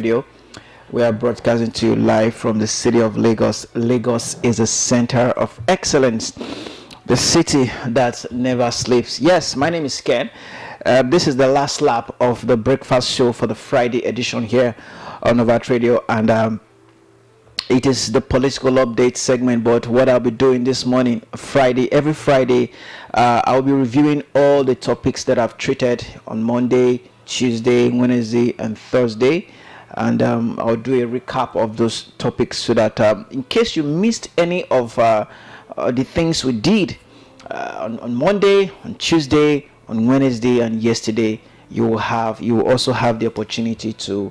Radio. We are broadcasting to you live from the city of Lagos. Lagos is a center of excellence, the city that never sleeps. Yes, my name is Ken. This is the last lap of the breakfast show for the Friday edition here on Overt Radio, and it is the political update segment. But what I'll be doing this morning, every Friday, I'll be reviewing all the topics that I've treated on Monday, Tuesday, Wednesday, and Thursday. And I'll do a recap of those topics so that in case you missed any of the things we did on Monday, on Tuesday, on Wednesday, and yesterday, you will also have the opportunity to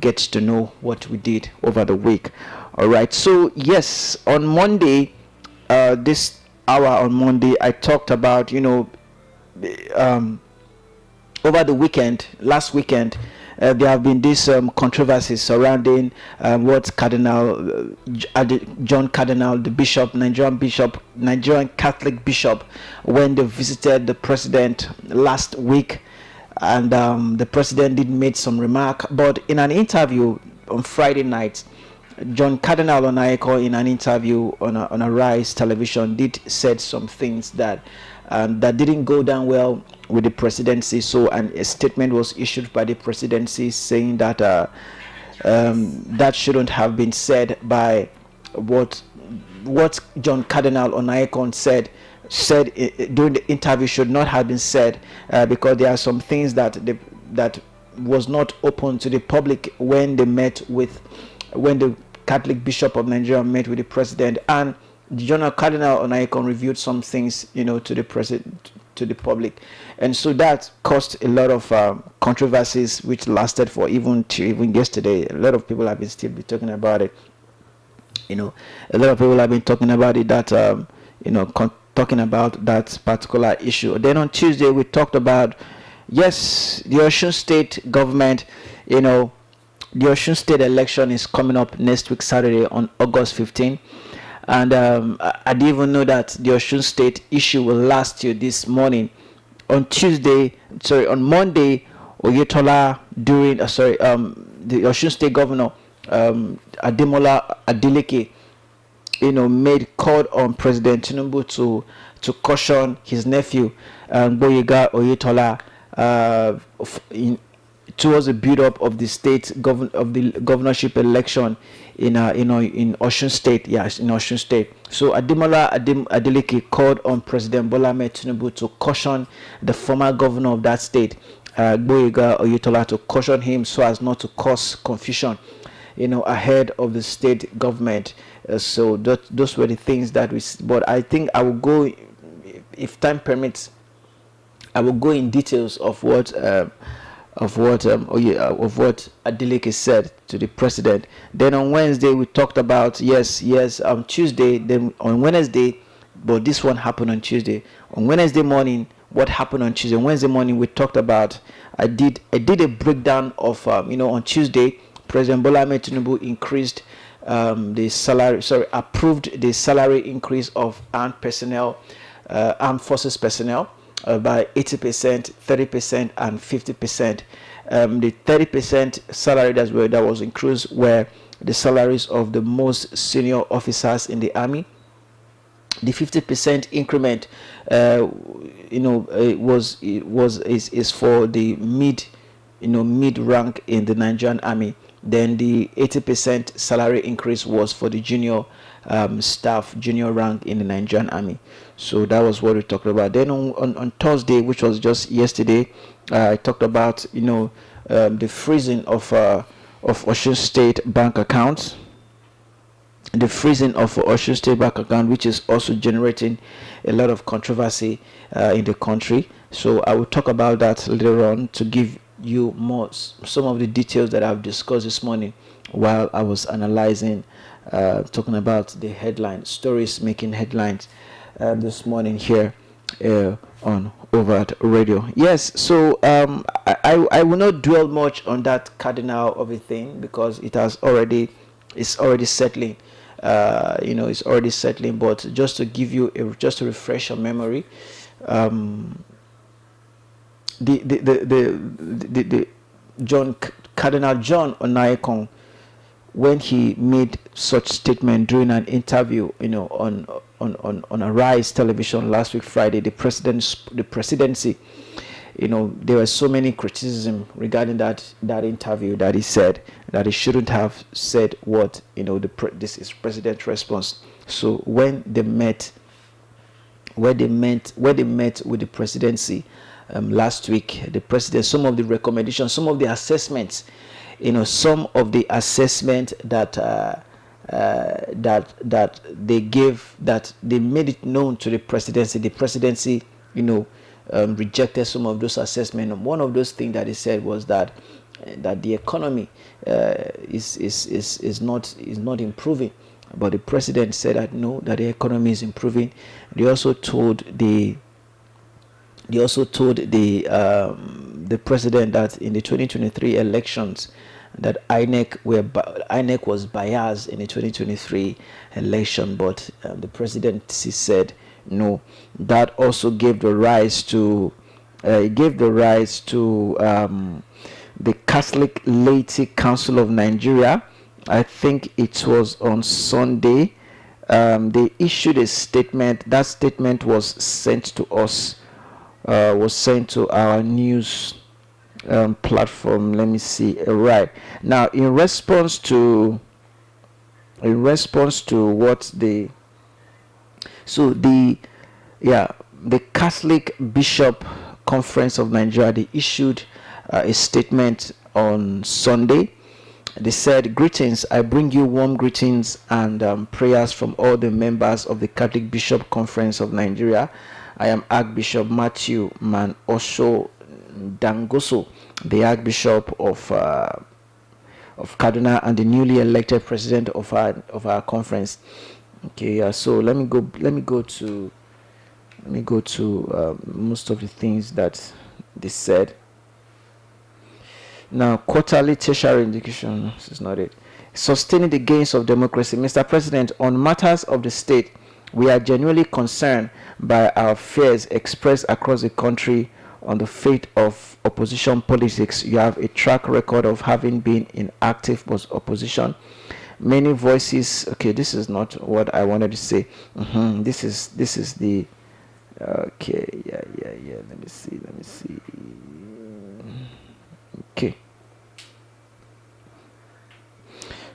get to know what we did over the week. All right. So yes, on Monday, this hour on Monday, I talked about over the weekend, last weekend. There have been these controversies surrounding what John Cardinal, the Nigerian Catholic bishop, when they visited the president last week, and the president did make some remark. But in an interview on Friday night, John Cardinal Onayeko, in an interview on a Rise television, did said some things that didn't go down well with the presidency. So a statement was issued by the presidency saying that that shouldn't have been said by what John Cardinal Onayeko said during the interview should not have been said, because there are some things that was not open to the public when the Catholic Bishop of Nigeria met with the president, and John Cardinal Onayeko reviewed some things to the public, and so that caused a lot of controversies, which lasted for even yesterday. A lot of people have been still be talking about it. A lot of people have been talking about it. That talking about that particular issue. Then on Tuesday we talked about the Osun State government. The Osun State election is coming up next week, Saturday, on August 15. And I didn't even know that the Osun State issue will last till this morning. On Monday, Oyetola the Osun State governor, Ademola Adeleke, called on President Tinubu to caution his nephew, Gboyega Oyetola, towards the build-up of the governorship election in Osun State. Yes, in Osun State. So Ademola Adeleke called on President Bola Ahmed Tinubu to caution the former governor of that state, Gboyega Oyetola, to caution him so as not to cause confusion, ahead of the state government. So those were the things that we. But I think I will go, if time permits, I will go in details of what Adeleke said to the president. Then on Wednesday we talked about Tuesday, then on Wednesday, but this one happened on Tuesday. On Wednesday morning, what happened on Tuesday? On Wednesday morning we talked about. I did a breakdown of on Tuesday, President Bola Ahmed Tinubu approved the salary increase of armed forces personnel by 80%, 30%, and 50%. The 30% salary that was increased were the salaries of the most senior officers in the army. The 50% increment, is for the mid rank in the Nigerian army. Then the 80% salary increase was for the junior staff, junior rank in the Nigerian army. So that was what we talked about. Then on Thursday, which was just yesterday, I talked about the freezing of Osun State bank accounts. The freezing of Osun State bank account, which is also generating a lot of controversy in the country. So I will talk about that later on to give you some of the details that I've discussed this morning while I was analyzing, talking about the headline stories making headlines this morning here on Overt Radio. Yes, so I will not dwell much on that cardinal of a thing because it's already settling. It's already settling. But just to give you just to refresh your memory, the Cardinal John Onaiyekan, when he made such statement during an interview, on Arise television last week Friday, the presidency, there was so many criticism regarding that interview, that he said that he shouldn't have said what, this is president's response. So when they met with the presidency last week, the president, some of the recommendations, some of the assessments, some of the assessment that they gave, that they made it known to the presidency. The presidency, rejected some of those assessments. And one of those things that he said was that the economy is not improving. But the president said that no, that the economy is improving. They also told the president that in the 2023 elections, that INEC was biased in the 2023 election, but the presidency said no. That also gave the rise to the Catholic Laity Council of Nigeria. I think it was on Sunday. They issued a statement. That statement was sent to us, was sent to our news platform. Let me see. Right now, in response to what the Catholic Bishop Conference of Nigeria, they issued a statement on Sunday. They said, "Greetings, I bring you warm greetings and prayers from all the members of the Catholic Bishop Conference of Nigeria. I am Archbishop Matthew Man Osho Dangoso, the Archbishop of Kaduna and the newly elected president of our conference." Okay, so let me go to most of the things that they said. Now, quarterly tertiary indication, this is not it. Sustaining the gains of democracy. Mr. President, on matters of the state, we are genuinely concerned by our fears expressed across the country on the fate of opposition politics. You have a track record of having been in active opposition. Many voices. Okay, this is not what I wanted to say. This is the. Okay, yeah. Let me see. Okay.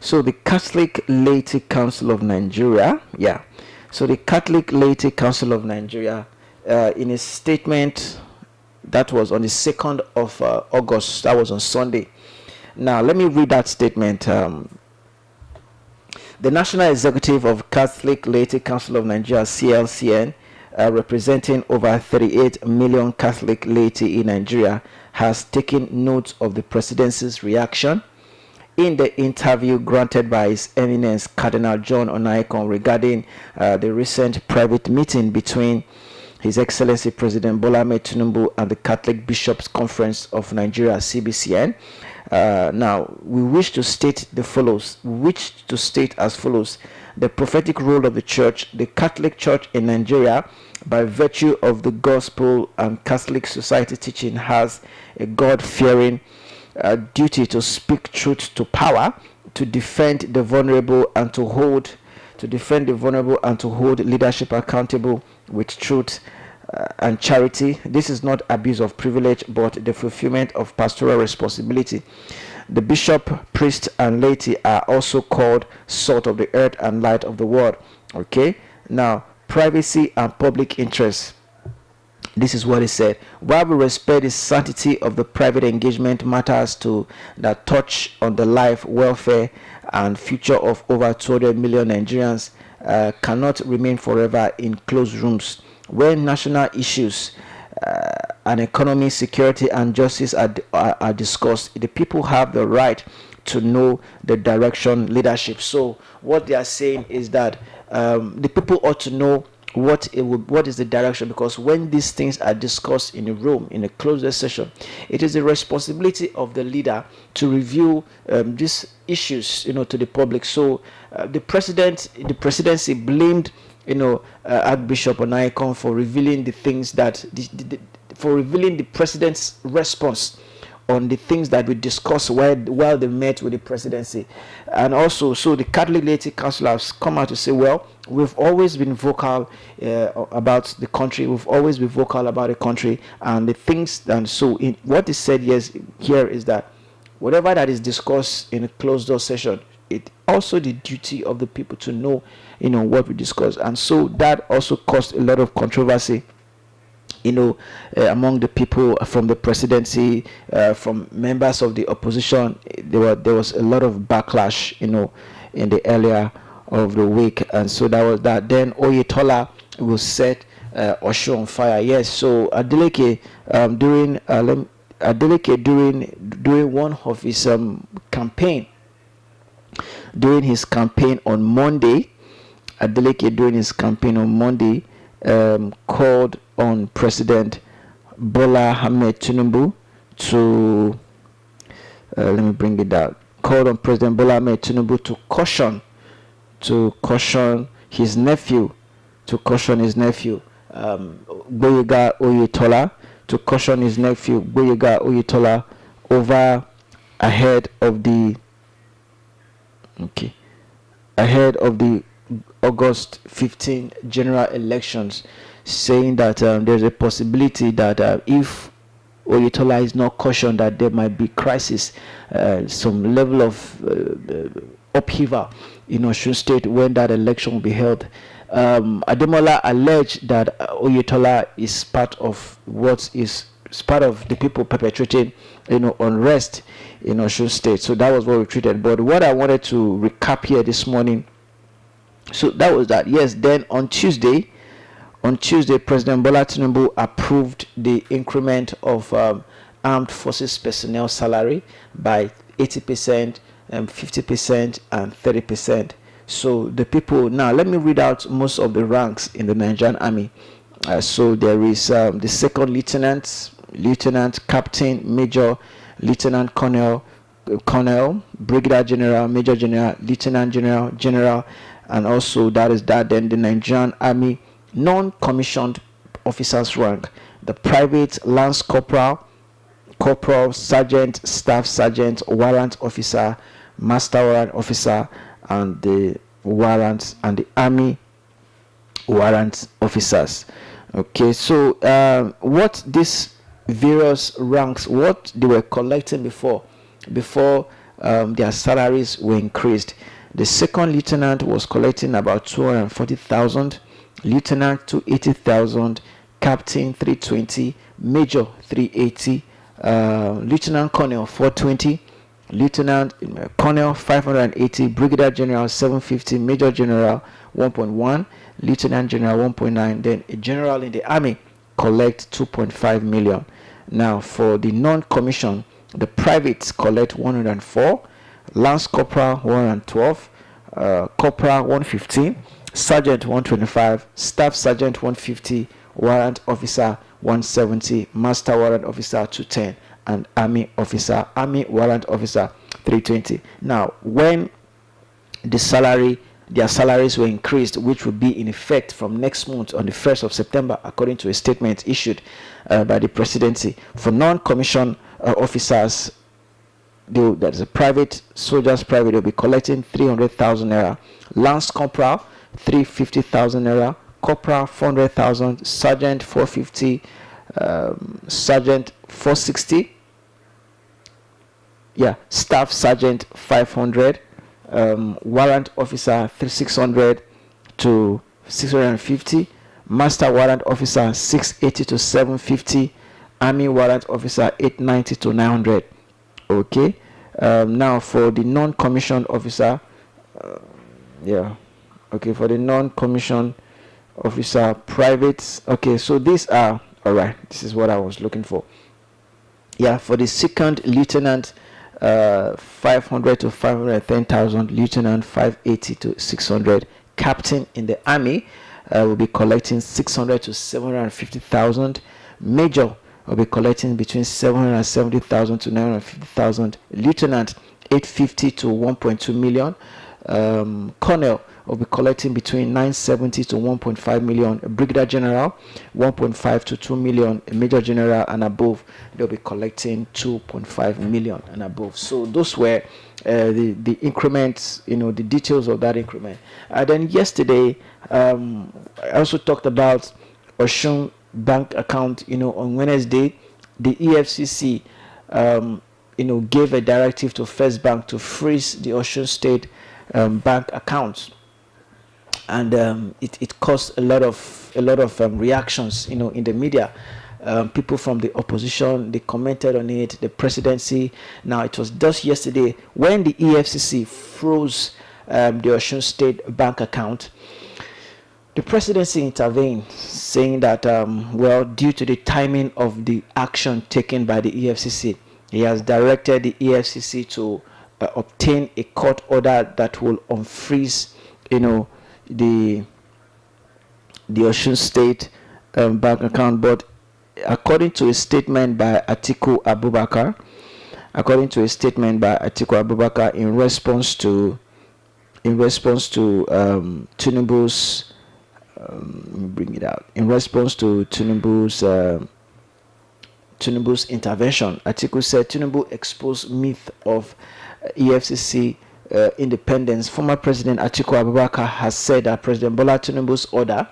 So the Catholic Laity Council of Nigeria, So the Catholic Laity Council of Nigeria, in a statement that was on the 2nd of August, that was on Sunday. Now let me read that statement. The National Executive of Catholic Laity Council of Nigeria, CLCN, representing over 38 million Catholic laity in Nigeria, has taken note of the presidency's reaction in the interview granted by His Eminence Cardinal John Onaiyekan regarding the recent private meeting between His Excellency President Bola Ahmed Tinubu and the Catholic Bishops Conference of Nigeria, CBCN. Now, we wish to state as follows: the prophetic role of the Church, the Catholic Church in Nigeria, by virtue of the gospel and Catholic society teaching, has a God-fearing duty to speak truth to power, to defend the vulnerable and to hold leadership accountable with truth and charity. This is not abuse of privilege, but the fulfillment of pastoral responsibility. The bishop, priest, and laity are also called salt of the earth and light of the world. Okay, now privacy and public interest. This is what he said. While we respect the sanctity of the private engagement matters that touch on the life, welfare, and future of over 200 million Nigerians, cannot remain forever in closed rooms. When national issues and economy, security, and justice are discussed, the people have the right to know the direction leadership. So what they are saying is that the people ought to know what is the direction, because when these things are discussed in a room, in a closed session, it is the responsibility of the leader to review these issues, to the public. So the presidency blamed Archbishop Onaiyekan for revealing the things that for revealing the president's response on the things that we discussed while they met with the presidency. And also, so the Catholic Laity Council has come out to say, well, we've always been vocal about the country. We've always been vocal about the country and the things. And so what is said here is that whatever that is discussed in a closed door session, it also the duty of the people to know, what we discuss. And so that also caused a lot of controversy, among the people from the presidency, from members of the opposition. There was a lot of backlash, in the earlier of the week. And so that was that. Then Oyetola will set Osho on fire. Yes, so Adeleke during one of his campaign, during his campaign on Monday, Adeleke during his campaign on Monday called on President Bola Ahmed Tinubu to let me bring it down. Called on President Bola Ahmed Tinubu to caution his nephew, Gboyega Oyetola, to caution his nephew Gboyega Oyetola ahead of the August 15 general elections, saying that there's a possibility that if Oyetola is not cautioned, that there might be crisis, some level of upheaval in Osun State when that election will be held. Ademola alleged that Oyetola is part of the people perpetrating, unrest in Osun State. So that was what we treated. But what I wanted to recap here this morning, so that was that. Yes, then on Tuesday, President Bola Tinubu approved the increment of armed forces personnel salary by 80%, 50%, and 30%. So the people, now let me read out most of the ranks in the Nigerian Army. So there is the second lieutenant, captain, major, lieutenant colonel, brigadier general, major general, lieutenant general, general, and also that. Then the Nigerian Army non-commissioned officers rank: the private, lance corporal, sergeant, staff sergeant, warrant officer, master warrant officer, and the warrants and the army warrant officers. Okay, so what these various ranks, what they were collecting before their salaries were increased. The second lieutenant was collecting about 240,000, lieutenant 280,000, captain 320, major 380, lieutenant colonel 420, lieutenant colonel 580, brigadier general 750, major general 1.1, lieutenant general 1.9. Then a general in the army collect 2.5 million. Now for the non-commissioned, the privates collect 104, lance corporal 112, corporal 115, sergeant 125, staff sergeant 150, warrant officer 170, master warrant officer 210, and army warrant officer 320. Now when their salaries were increased, which will be in effect from next month on the 1st of September, according to a statement issued by the presidency. For non-commissioned officers, that's a private, soldiers private, they'll be collecting 300,000 naira, lance corporal 350,000 naira, corporal 400,000, sergeant 450, sergeant 460, staff sergeant 500, warrant officer 600 to 650, master warrant officer 680 to 750, army warrant officer 890 to 900. Okay, now for the non-commissioned officer, for the non-commissioned officer privates. Okay, so these are all right. This is what I was looking for. For the second lieutenant, 500 to 510,000, lieutenant 580 to 600, captain in the army will be collecting 600 to 750,000, major will be collecting between 770,000 to 950,000, lieutenant 850 to 1.2 million, colonel will be collecting between 970 to 1.5 million. A brigadier general, 1.5 to 2 million. A major general and above, they'll be collecting 2.5 million and above. So those were the increments, the details of that increment. Then yesterday, I also talked about Osun bank account. On Wednesday, the EFCC gave a directive to First Bank to freeze the Osun State bank accounts, and it caused a lot of reactions, in the media. People from the opposition, they commented on it. The presidency. Now, it was just yesterday when the EFCC froze the Osun State bank account. The presidency intervened, saying that due to the timing of the action taken by the EFCC, he has directed the EFCC to obtain a court order that will unfreeze, the Osun State bank account. But according to a statement by Atiku Abubakar, in response to Tinubu's Tinubu's intervention, Atiku said Tinubu exposed myth of EFCC independence. Former President Atiku Abubakar has said that President Bola Tinubu's order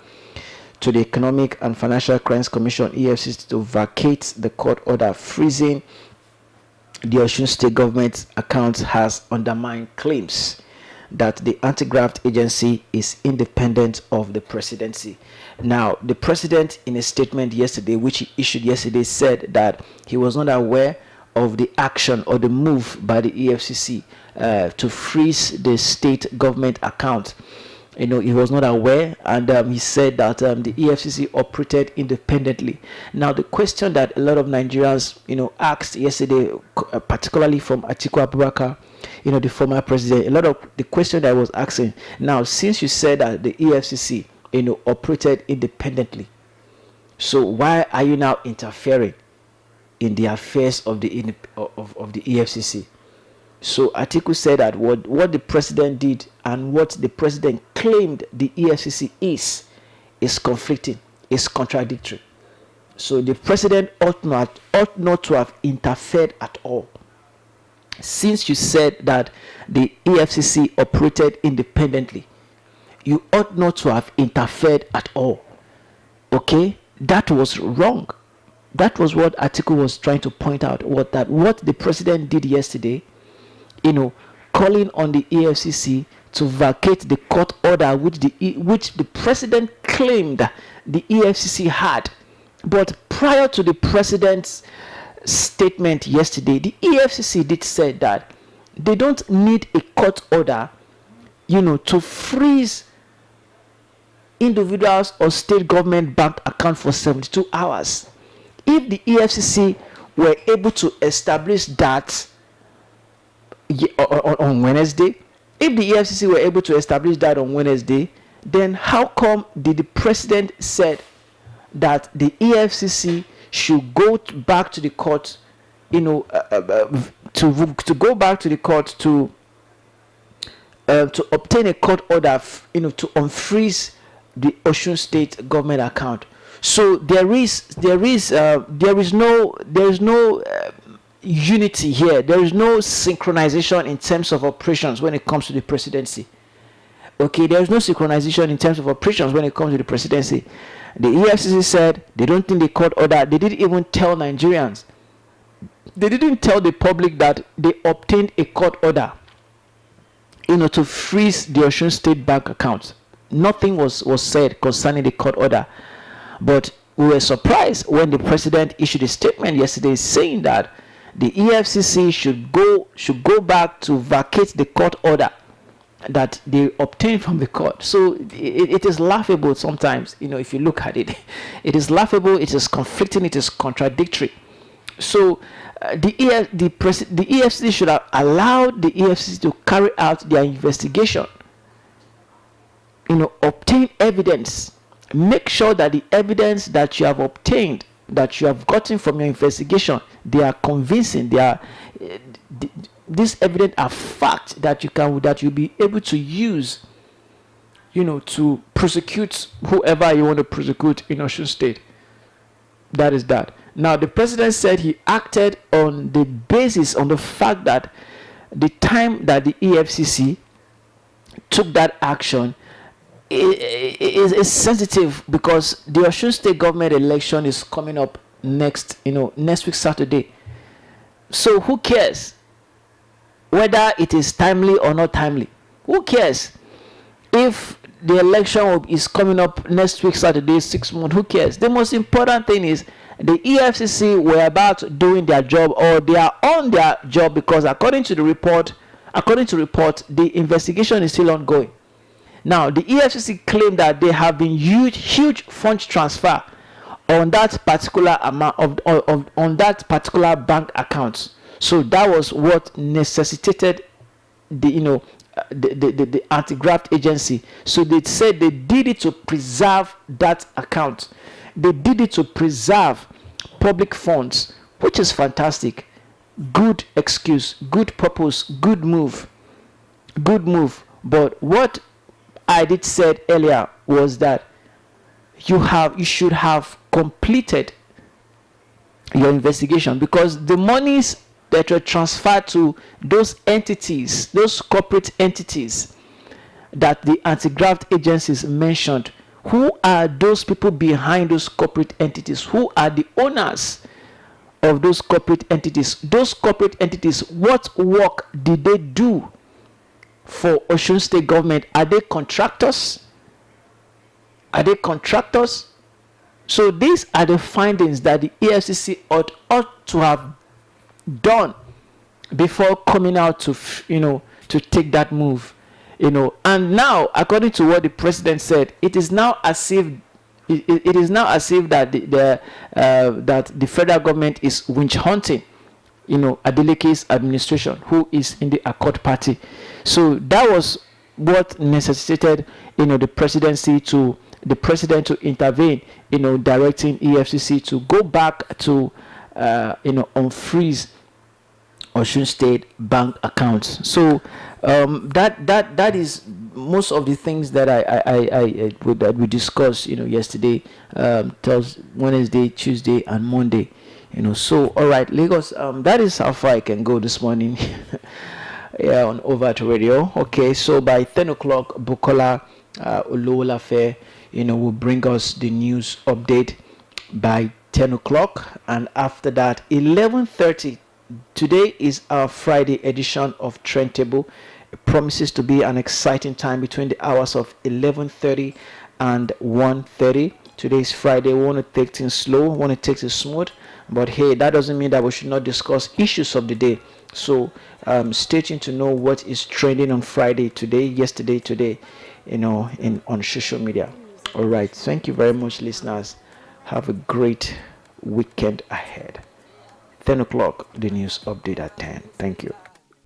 to the Economic and Financial Crimes Commission (EFCC) to vacate the court order freezing the Osun State government's accounts has undermined claims that the anti-graft agency is independent of the presidency. Now, the president, in a statement yesterday, which he issued yesterday, said that he was not aware of the action or the move by the EFCC to freeze the state government account. He was not aware, and he said that the EFCC operated independently. Now, the question that a lot of Nigerians, asked yesterday, particularly from Atiku Abubakar, the former president, a lot of the question that I was asking, now, since you said that the EFCC, operated independently, so why are you now interfering in the affairs of the EFCC? So Atiku said that what the president did and what the president claimed the EFCC is conflicting, is contradictory. So the president ought not to have interfered at all. Since you said that the EFCC operated independently, you ought not to have interfered at all. Okay? That was wrong. That was what Atiku was trying to point out. What the president did yesterday, calling on the EFCC to vacate the court order which the president claimed the EFCC had. But prior to the president's statement yesterday, the EFCC did say that they don't need a court order, to freeze individuals or state government bank account for 72 hours. If the EFCC were able to establish that on Wednesday, then how come did the president said that the EFCC should go back to the court, to go back to the court to obtain a court order, to unfreeze the Osun State government account? So there is no unity here. There is no synchronization in terms of operations when it comes to the presidency. Okay, there is no synchronization in terms of operations when it comes to the presidency. The EFCC said they don't think the court order. They didn't even tell Nigerians. They didn't tell the public that they obtained a court order, to freeze the Osun State bank account. Nothing was said concerning the court order. But we were surprised when the president issued a statement yesterday saying that the EFCC should go back to vacate the court order that they obtained from the court. So it is laughable sometimes, if you look at it. It is laughable, it is conflicting, it is contradictory. So the EFCC should have allowed the EFCC to carry out their investigation, obtain evidence, make sure that the evidence that you have obtained, that you have gotten from your investigation, they are convincing. They are this evidence are fact that you'll be able to use to prosecute whoever you want to prosecute in Osun State. That is that. Now, the president said he acted on the basis, on the fact that the time that the EFCC took that action is sensitive, because the Osun State government election is coming up next week Saturday. So who cares whether it is timely or not timely? Who cares if the election is coming up next week Saturday, 6 months? Who cares? The most important thing is the EFCC were about doing their job, or they are on their job, because according to report, the investigation is still ongoing. Now, the EFCC claimed that there have been huge funds transfer on that particular amount on that particular bank account. So that was what necessitated the anti-graft agency. So they said they did it to preserve that account. They did it to preserve public funds, which is fantastic. Good excuse, good purpose, good move. But what I did said earlier was that you should have completed your investigation, because the monies that were transferred to those entities, those corporate entities that the anti-graft agencies mentioned, who are those people behind those corporate entities? Who are the owners of those corporate entities? Those corporate entities, what work did they do for Osun State government? Are they contractors? So these are the findings that the EFCC ought to have done before coming out to take that move. And now, according to what the president said, it is now as if that the federal government is winch hunting Adeleke's administration, who is in the Accord party. So that was what necessitated the president to intervene, directing EFCC to go back to unfreeze Osun State bank accounts. So that is most of the things that that we discussed yesterday, Thursday, Wednesday, Tuesday, and Monday. So all right, Lagos, that is how far I can go this morning. Yeah, on Overt Radio. Okay, so by 10 o'clock, Bukola Olowolafe will bring us the news update by 10 o'clock, and after that 11:30. Today is our Friday edition of Trend Table. It promises to be an exciting time between the hours of 11:30 and 1:30. Today is Friday. We want to take things slow, we want to take it smooth, but hey, that doesn't mean that we should not discuss issues of the day. So stay tuned to know what is trending on Friday, today, on social media. All right, thank you very much, listeners. Have a great weekend ahead. 10 o'clock, the news update at 10. Thank you.